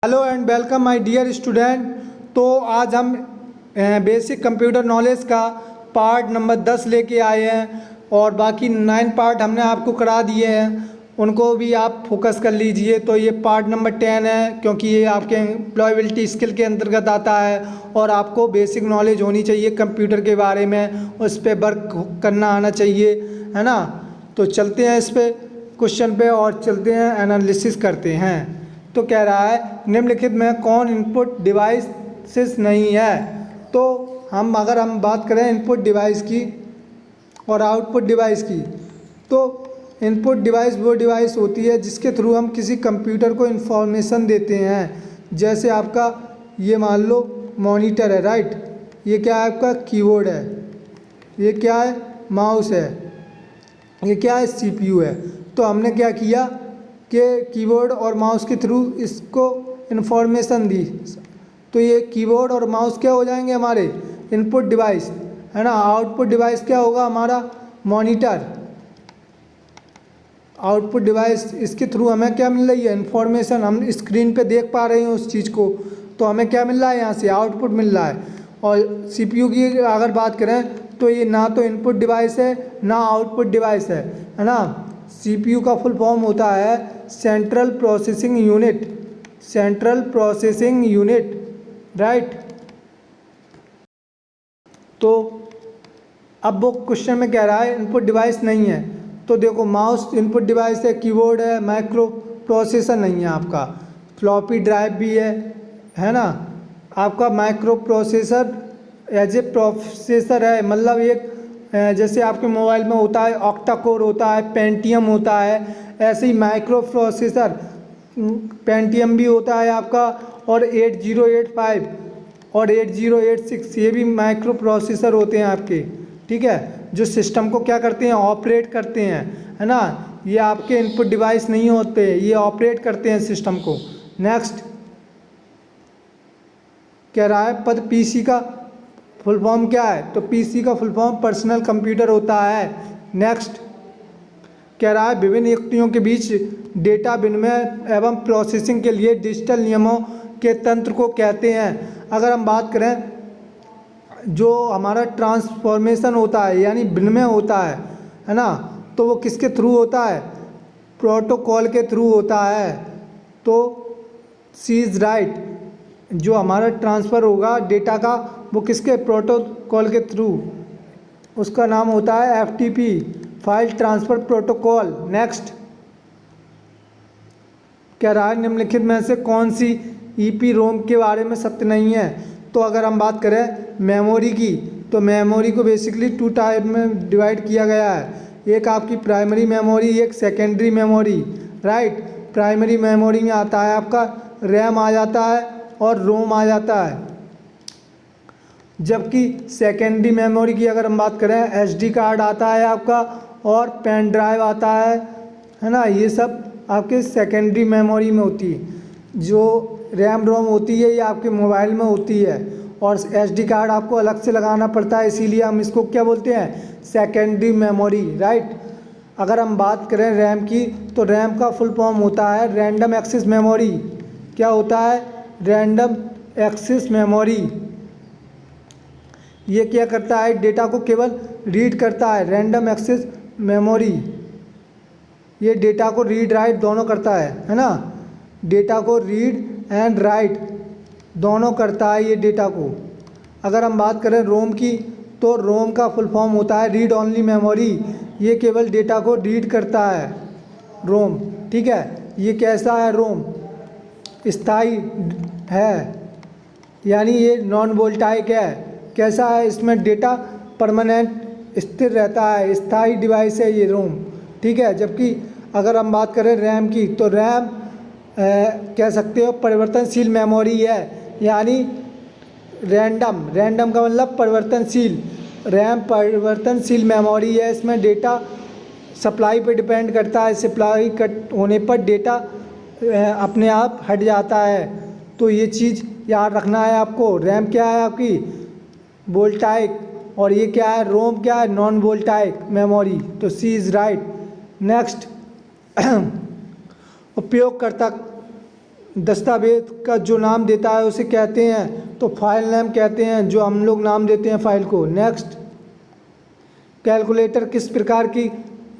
Hello and welcome my dear student. तो आज हम बेसिक कंप्यूटर नॉलेज का पार्ट नंबर 10 लेके आए हैं और बाकी 9 पार्ट हमने आपको करा दिए हैं, उनको भी आप फोकस कर लीजिए। तो ये पार्ट नंबर 10 है क्योंकि ये आपके एम्प्लॉयबिलिटी स्किल के अंतर्गत आता है और आपको बेसिक नॉलेज होनी चाहिए कंप्यूटर के बारे में, उस पर वर्क करना आना चाहिए, है ना। तो चलते हैं इस पे क्वेश्चन पे और चलते हैं एनालिसिस करते हैं। तो कह रहा है निम्नलिखित में कौन इनपुट डिवाइसेस नहीं है। तो अगर हम बात करें इनपुट डिवाइस की और आउटपुट डिवाइस की, तो इनपुट डिवाइस वो डिवाइस होती है जिसके थ्रू हम किसी कंप्यूटर को इन्फॉर्मेशन देते हैं। जैसे आपका ये मान लो मॉनिटर है, राइट। ये क्या है, आपका कीबोर्ड है। ये क्या है, माउस है। ये क्या है, सीपीयू है। तो हमने क्या किया कि कीबोर्ड और माउस के थ्रू इसको इन्फॉर्मेशन दी। तो ये कीबोर्ड और माउस क्या हो जाएंगे, हमारे इनपुट डिवाइस, है ना। आउटपुट डिवाइस क्या होगा, हमारा मॉनिटर। आउटपुट डिवाइस, इसके थ्रू हमें क्या मिल रही है, इन्फॉर्मेशन। हम स्क्रीन पे देख पा रहे हैं उस चीज़ को, तो हमें क्या मिल रहा है, यहाँ से आउटपुट मिल रहा है। और सीपीयू की अगर बात करें तो ये ना तो इनपुट डिवाइस है ना आउटपुट डिवाइस है ना। सीपीयू का फुल फॉर्म होता है central processing unit. Central processing unit, right. तो अब वो क्वेश्चन में कह रहा है इनपुट डिवाइस नहीं है। तो देखो माउस इनपुट डिवाइस है, कीबोर्ड है, माइक्रो प्रोसेसर नहीं है आपका, फ्लॉपी ड्राइव भी है ना। आपका microprocessor as a processor है, मतलब एक जैसे आपके मोबाइल में होता है ऑक्टा कोर होता है, पेंटियम होता है, ऐसे ही माइक्रो प्रोसेसर पेंटियम भी होता है आपका। और 8085 और 8086 ये भी माइक्रो प्रोसेसर होते हैं आपके, ठीक है, जो सिस्टम को क्या करते हैं, ऑपरेट करते हैं, है ना। ये आपके इनपुट डिवाइस नहीं होते, ये ऑपरेट करते हैं सिस्टम को। नेक्स्ट कह रहा है पद पीसी का फुल फॉर्म क्या है। तो पीसी का फुल फॉर्म पर्सनल कंप्यूटर होता है। नेक्स्ट कह रहा है विभिन्न युक्तियों के बीच डेटा विनिमय एवं प्रोसेसिंग के लिए डिजिटल नियमों के तंत्र को कहते हैं। अगर हम बात करें जो हमारा ट्रांसफॉर्मेशन होता है यानी विनिमय होता है ना, तो वो किसके थ्रू होता है, प्रोटोकॉल के थ्रू होता है। तो सी इज़ राइट, जो हमारा ट्रांसफ़र होगा डेटा का वो किसके, प्रोटोकॉल के थ्रू, उसका नाम होता है FTP, file transfer protocol. Next कह रहा है निम्नलिखित में से कौन सी ईपी रोम के बारे में सत्य नहीं है। तो अगर हम बात करें मेमोरी की, तो मेमोरी को बेसिकली 2 टाइप में डिवाइड किया गया है। एक आपकी प्राइमरी मेमोरी, एक secondary memory, right. Primary memory में आता है आपका रैम आ जाता है और रोम आ जाता है, जबकि सेकेंडरी मेमोरी की अगर हम बात करें एसडी कार्ड आता है आपका और पेन ड्राइव आता है ना। ये सब आपके सेकेंडरी मेमोरी में होती है। जो रैम रोम होती है ये आपके मोबाइल में होती है और एसडी कार्ड आपको अलग से लगाना पड़ता है, इसीलिए हम इसको क्या बोलते हैं, सेकेंडरी मेमोरी, राइट। अगर हम बात करें रैम की, तो रैम का फुल फॉर्म होता है रैंडम एक्सेस मेमोरी। क्या होता है, रैंडम एक्सेस मेमोरी। ये क्या करता है, डेटा को केवल रीड करता है। रैंडम एक्सेस मेमोरी ये डेटा को रीड राइट दोनों करता है ना। डेटा को रीड एंड राइट दोनों करता है ये डेटा को। अगर हम बात करें रोम की, तो रोम का फुल फॉर्म होता है रीड ओनली मेमोरी। ये केवल डेटा को रीड करता है रोम, ठीक है। ये कैसा है, रोम स्थायी है, यानी ये नॉन वोल्टाइक है। कैसा है, इसमें डेटा परमानेंट स्थिर रहता है, स्थायी डिवाइस है ये रोम, ठीक है। जबकि अगर हम बात करें रैम की, तो रैम कह सकते हो परिवर्तनशील मेमोरी है, यानी रैंडम का मतलब परिवर्तनशील। रैम परिवर्तनशील मेमोरी है, इसमें डेटा सप्लाई पे डिपेंड करता है, सप्लाई कट होने पर डेटा अपने आप हट जाता है। तो ये चीज़ याद रखना है आपको। रैम क्या है आपकी, वोल्टाइक, और ये क्या है, रोम क्या है, नॉन वोल्टाइक मेमोरी। तो सी इज़ राइट। नेक्स्ट उपयोगकर्ता दस्तावेज का जो नाम देता है उसे कहते हैं तो फाइल नेम कहते हैं, जो हम लोग नाम देते हैं फाइल को। नेक्स्ट, कैलकुलेटर किस प्रकार की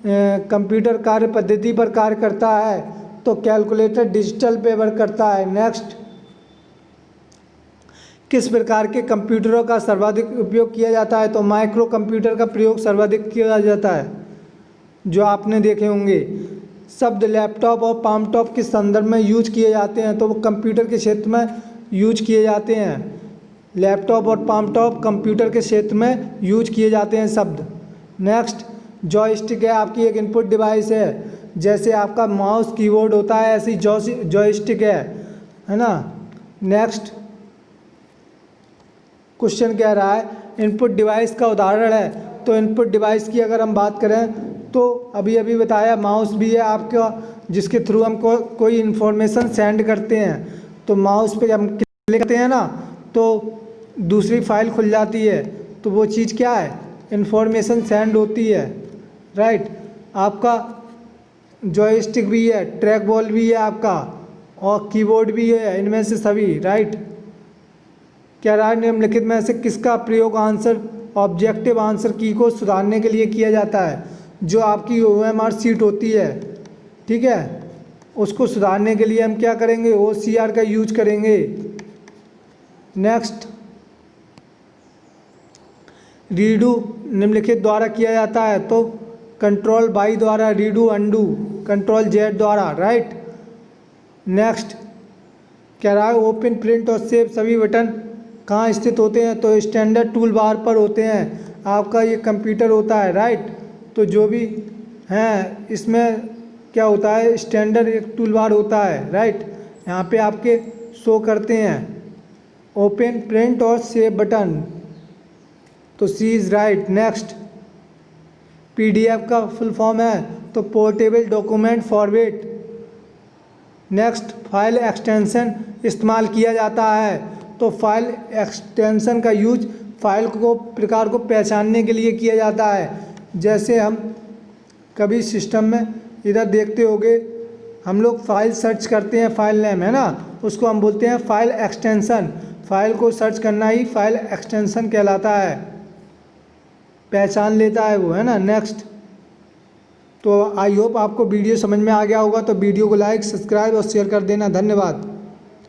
कंप्यूटर कार्य पद्धति पर कार्य करता है, तो कैलकुलेटर डिजिटल पे वर्क करता है। नेक्स्ट, किस प्रकार के कंप्यूटरों का सर्वाधिक उपयोग किया जाता है, तो माइक्रो कंप्यूटर का प्रयोग सर्वाधिक किया जाता है, जो आपने देखे होंगे। शब्द लैपटॉप और पामटॉप के संदर्भ में यूज किए जाते हैं, तो वो कंप्यूटर के क्षेत्र में यूज किए जाते हैं। लैपटॉप और पामटॉप कंप्यूटर के क्षेत्र में यूज किए जाते हैं शब्द। नेक्स्ट, जॉयस्टिक है आपकी एक इनपुट डिवाइस है, जैसे आपका माउस कीबोर्ड होता है ऐसी जॉयस्टिक है ना। नेक्स्ट क्वेश्चन कह रहा है इनपुट डिवाइस का उदाहरण है, तो इनपुट डिवाइस की अगर हम बात करें तो अभी अभी बताया माउस भी है आपका, जिसके थ्रू हम कोई इन्फॉर्मेशन सेंड करते हैं। तो माउस पे हम क्लिक करते हैं ना तो दूसरी फाइल खुल जाती है, तो वो चीज़ क्या है, इन्फॉर्मेशन सेंड होती है, राइट। आपका जॉयस्टिक भी है, ट्रैक बॉल भी है आपका, और कीबोर्ड भी है, इनमें से सभी, राइट। क्या रहा निम्नलिखित में से किसका प्रयोग आंसर ऑब्जेक्टिव आंसर की को सुधारने के लिए किया जाता है, जो आपकी OMR सीट होती है, ठीक है, उसको सुधारने के लिए हम क्या करेंगे, OCR का यूज करेंगे। नेक्स्ट, रीडू निम्नलिखित द्वारा किया जाता है, तो कंट्रोल बाई द्वारा, रीडू अंडू कंट्रोल जेड द्वारा, राइट। नेक्स्ट, कह रहा है ओपन प्रिंट और सेव सभी बटन कहाँ स्थित होते हैं, तो स्टैंडर्ड टूल बार पर होते हैं। आपका ये कंप्यूटर होता है, राइट। तो जो भी हैं इसमें क्या होता है, स्टैंडर्ड एक टूल बार होता है, राइट। यहाँ पे आपके शो करते हैं ओपन प्रिंट और सेव बटन, तो सी इज़ राइट। नेक्स्ट, PDF का फुल फॉर्म है तो portable document format. Next, file extension इस्तेमाल किया जाता है, तो फाइल एक्सटेंशन का यूज फाइल को प्रकार को पहचानने के लिए किया जाता है। जैसे हम कभी सिस्टम में इधर देखते होंगे, हम लोग फाइल सर्च करते हैं, फाइल नेम है ना, उसको हम बोलते हैं फाइल एक्सटेंशन। फाइल को सर्च करना ही फाइल एक्सटेंशन कहलाता है, पहचान लेता है वो, है ना। नेक्स्ट, तो आई होप आपको वीडियो समझ में आ गया होगा, तो वीडियो को लाइक सब्सक्राइब और शेयर कर देना। धन्यवाद।